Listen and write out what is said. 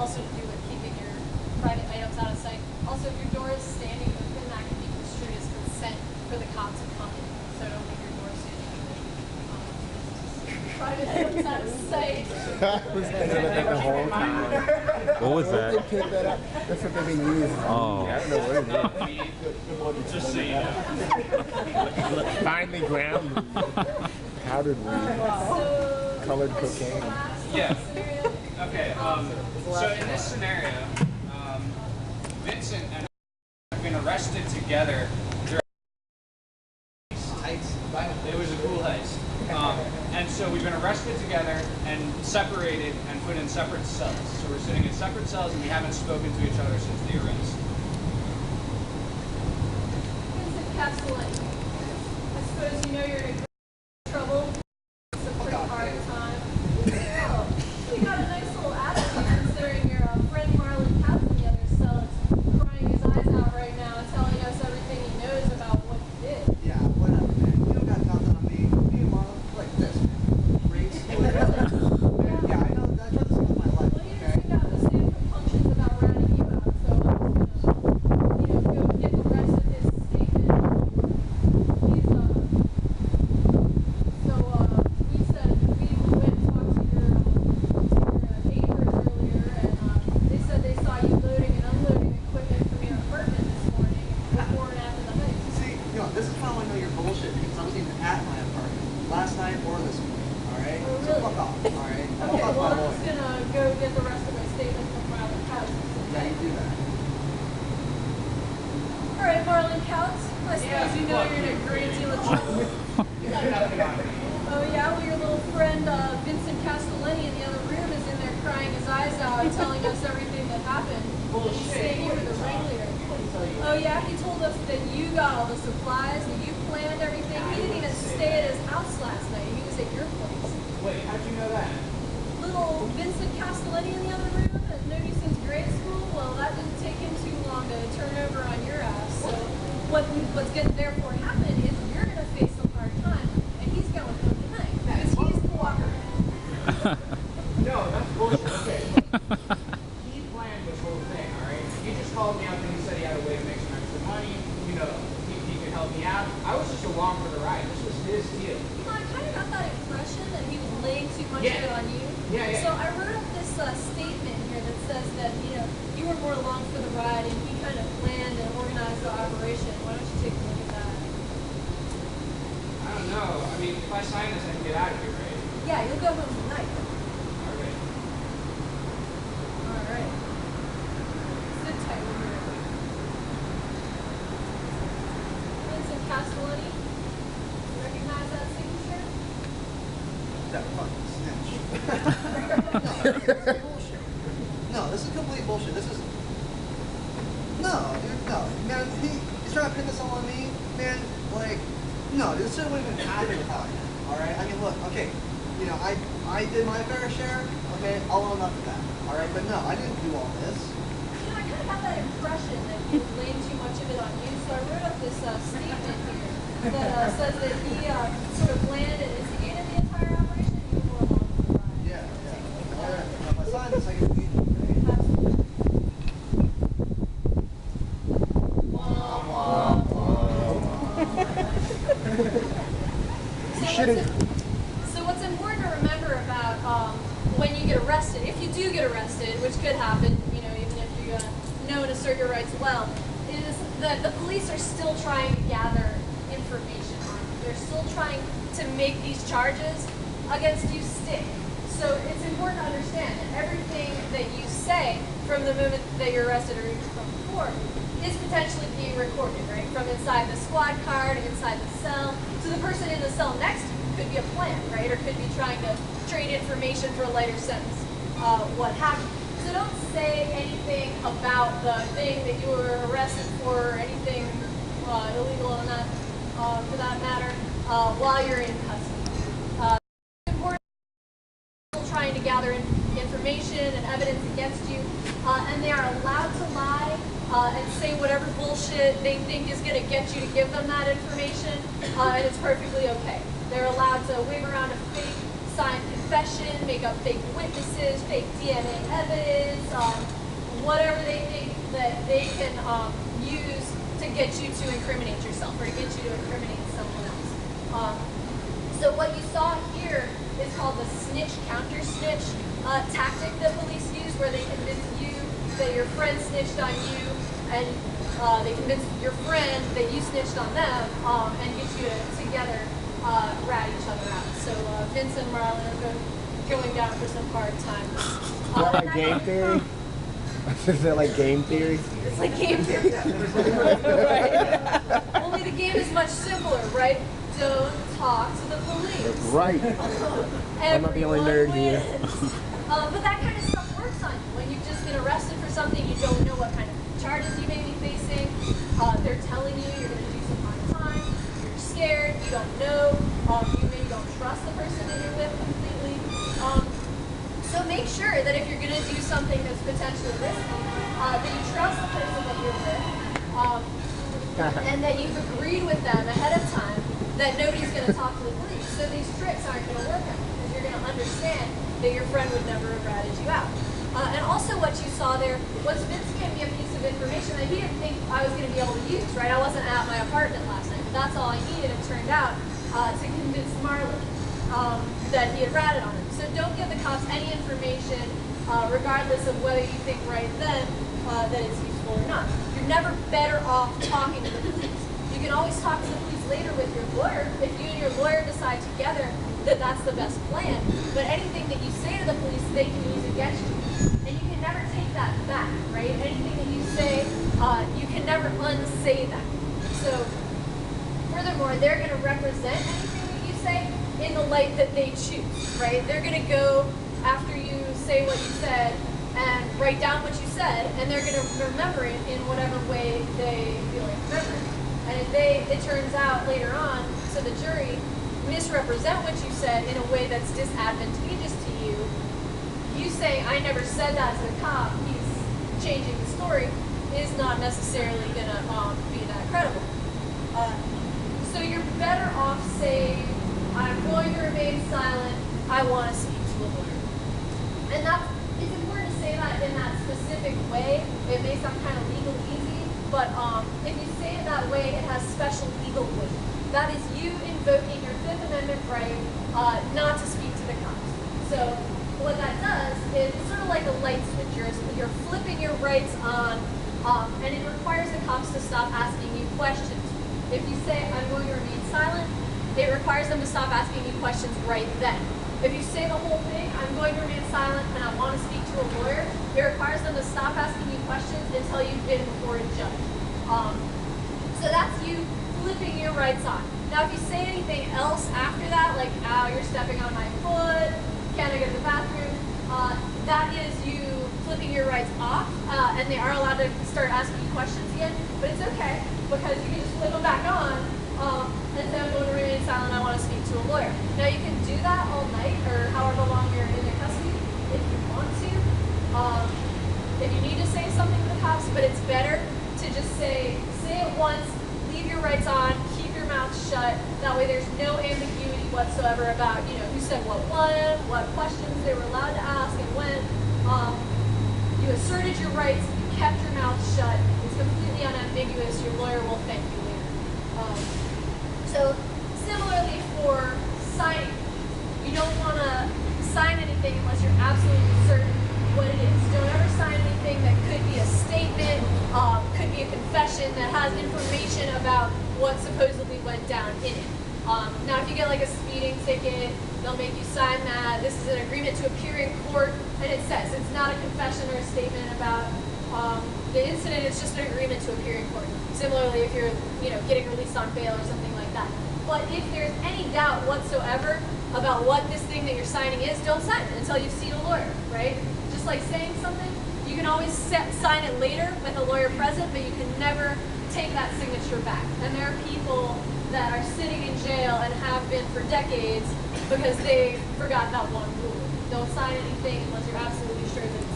also to do with keeping your private items out of sight. Also, if your door is standing open, that can be construed as consent for the cops to come in. So don't leave your door standing open. Private items out of sight. What was that? That's what they've been using. Oh. I don't know what it is. Just so you know. Finely ground powdered weed, colored cocaine. Yeah. Okay. So in this scenario, Vincent and I have been arrested together. It was a cool heist. And so we've been arrested together and separated and put in separate cells. So we're sitting in separate cells and we haven't spoken to each other since the arrest. Vincent Castellani, I suppose you know you're in trouble. It's a pretty hard time. Oh, you got a nice little attitude considering your friend Marlon Katz in the other cell is crying his eyes out right now and telling us everything he knows about what you did. Yeah, whatever, man. You don't got nothing on me. Me and Marlon, like this, man. Race, whatever. Yeah, I know. I try to save my life, Well, he okay? doesn't got the same compunctions about ratting you out, so I'm just gonna, go get the rest of his statement. He's, he said we went and talked to your neighbors earlier, and they said they saw you loading and unloading equipment from your apartment this morning before and after the heist. See, this is how I know you're bullshit, because I wasn't even at my apartment last night or this morning, alright? Oh, So really? fuck off, alright? Okay, well, I'm just gonna go get the rest of my statement from Marlon Couch. Yeah, you do that. All right, Marlon Couch, I suppose you know you're in a great deal of trouble. Oh yeah, well your little friend Vincent Castellani in the other room is in there crying his eyes out and telling us everything that happened. He's saying you were the ringleader. Oh yeah, he told us that you got all the supplies, that you planned everything. He didn't even stay at his house last night. He was at your place. Wait, how'd you know that? Little Vincent Castellani in the other room has known you since grade school. Well, that didn't take him too long to turn over on your ass. So what's going to therefore happen is you're going to face some hard time, and he's going home tonight because he's cooperating. No, that's bullshit. Okay. He planned this whole thing, alright? He just called me up and he said he had a way to make some extra money. He could help me out. I was just along for the ride. This was his deal. I kind of got that impression that he was laying too much of it on you. Yeah. So I wrote up this statement here that says that, you were more along for the ride and he kind of planned and organized the operation. Why don't you take a look at that? I don't know. I mean, if I sign this, I can get out of here, right? Yeah, you'll go home tonight. Okay. All right. Sit tight when you're ready. Vincent Castellani, you recognize that signature? That fucking snitch. No, this is bullshit. No, this is complete bullshit. This is... No, dude, no. Man, he's trying to pin this all on me. Man, like... No, this shit wouldn't even happen without him. Alright? I mean, look, okay. I did my fair share. Okay? I'll own up to that. Alright? But no, I didn't do all this. I kind of got that impression that he was laying too much of it on you, so I wrote up this statement here that says that he sort of planned and instigated the entire operation. You were more along for the ride. Yeah. Alright. If I sign this, I can be So what's important to remember about when you get arrested, if you do get arrested, which could happen, even if you know and assert your rights well, is that the police are still trying to gather information on you. They're still trying to make these charges against you stick. So it's important to understand that everything that you say from the moment that you're arrested or even from before is potentially being recorded, right? From inside the squad car to inside the cell. So the person in the cell next to you could be a plan, right? Or could be trying to trade information for a lighter sentence, what have you. So don't say anything about the thing that you were arrested for or anything illegal on that, for that matter, while you're in custody. It's important trying to gather information and evidence against you, and they are allowed to lie and say whatever bullshit they think is going to get you to give them that information, and it's perfectly okay. They're allowed to wave around a fake sign confession, make up fake witnesses, fake DNA evidence, whatever they think that they can use to get you to incriminate yourself or to get you to incriminate someone else. So what you saw here is called the snitch counter snitch tactic that police use, where they convince you that your friend snitched on you, and they convince your friend that you snitched on them, and get you to together rat each other out. So Vince and Marlon are going down for some hard times. Is that like game theory? Is that like game theory? It's like game theory. Right. Only the game is much simpler, right? Don't talk to the police. Right. I'm not the only nerd here. But that kind of stuff works on you. When you've just been arrested for something, you don't know what kind of charges you may be facing. They're telling you you're going to do some hard time. You're scared. You don't know. You maybe don't trust the person that you're with completely. So make sure that if you're going to do something that's potentially risky, that you trust the person that you're with, and that you've agreed with them ahead of time that nobody's going to talk to the police. So these tricks aren't going to work out because you're going to understand that your friend would never have ratted you out. And also what you saw there was Vince gave me a piece of information that he didn't think I was going to be able to use, right? I wasn't at my apartment last night, but that's all I needed, it turned out, to convince Marlon that he had ratted on him. So don't give the cops any information, regardless of whether you think right then that it's useful or not. You're never better off talking to the police. You can always talk to the police later with your lawyer if you and your lawyer decide together that that's the best plan. But anything that you say to the police, they can use against you. And you can never take that back, right? Anything that you say, you can never unsay that. So, furthermore, they're going to represent anything that you say in the light that they choose, right? They're going to go after you say what you said and write down what you said, and they're going to remember it in whatever way they feel like remembering it. And if it turns out later on to the jury, misrepresent what you said in a way that's disadvantageous to you, you saying, I never said that to the cop, he's changing the story, is not necessarily going to be that credible. So you're better off saying, I'm going to remain silent, I want to speak to a lawyer. And it's important to say that in that specific way. It may sound kind of legal easy, but if you say it that way, it has special legal weight. That is you invoking your Fifth Amendment right not to speak to the cops. So what that does is it's sort of like a light switch. You're flipping your rights on, and it requires the cops to stop asking you questions. If you say, I'm going to remain silent, it requires them to stop asking you questions right then. If you say the whole thing, I'm going to remain silent and I want to speak to a lawyer, it requires them to stop asking you questions until you've been before a judge. So that's you flipping your rights on. Now, if you say anything else after that, like, ow, you're stepping on my foot, can I go to the bathroom? That is you flipping your rights off, and they are allowed to start asking you questions again, but it's okay, because you can just flip them back on, and say, I'm going to remain silent, I want to speak to a lawyer. Now, you can do that all night, or however long you're in their custody, if you want to, if you need to say something to the cops, but it's better to just say it once, leave your rights on, keep your mouth shut, that way there's no ambiguity whatsoever about, who said what questions they were allowed to ask, and when. You asserted your rights, you kept your mouth shut, it's completely unambiguous, your lawyer will thank you later. So, similarly for signing, you don't want to sign anything unless you're absolutely certain what it is. Don't ever sign anything that could be a statement, could be a confession that has information about what supposedly went down in it. Now, if you get like a speeding ticket, they'll make you sign that. This is an agreement to appear in court, and it says it's not a confession or a statement about the incident. It's just an agreement to appear in court. Similarly, if you're getting released on bail or something like that. But if there's any doubt whatsoever about what this thing that you're signing is, don't sign it until you've seen a lawyer, right? Just like saying something, you can always sign it later with a lawyer present, but you can never take that signature back. And there are people that are sitting in jail and have been for decades because they forgot that one rule. Don't sign anything unless you're absolutely sure that